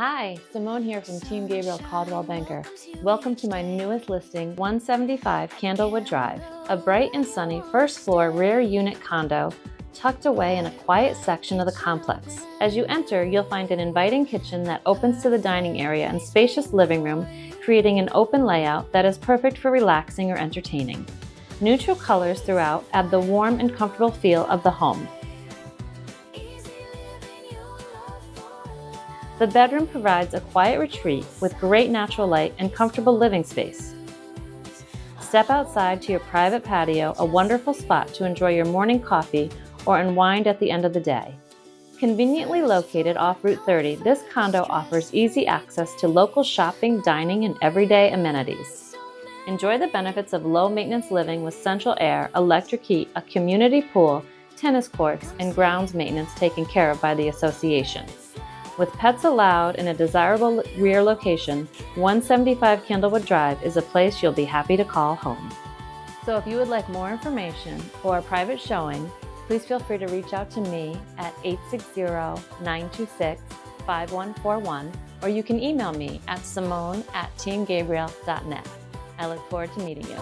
Hi, Simone here from Team Gabriel Coldwell Banker. Welcome to my newest listing, 175 Candlewood Drive, a bright and sunny first floor rear unit condo tucked away in a quiet section of the complex. As you enter, you'll find an inviting kitchen that opens to the dining area and spacious living room, creating an open layout that is perfect for relaxing or entertaining. Neutral colors throughout add the warm and comfortable feel of the home. The bedroom provides a quiet retreat with great natural light and comfortable living space. Step outside to your private patio, a wonderful spot to enjoy your morning coffee or unwind at the end of the day. Conveniently located off Route 30, this condo offers easy access to local shopping, dining, and everyday amenities. Enjoy the benefits of low-maintenance living with central air, electric heat, a community pool, tennis courts, and grounds maintenance taken care of by the association. With pets allowed in a desirable rear location, 175 Candlewood Drive is a place you'll be happy to call home. So if you would like more information or a private showing, please feel free to reach out to me at 860-926-5141, or you can email me at simone@teamgabriel.net. I look forward to meeting you.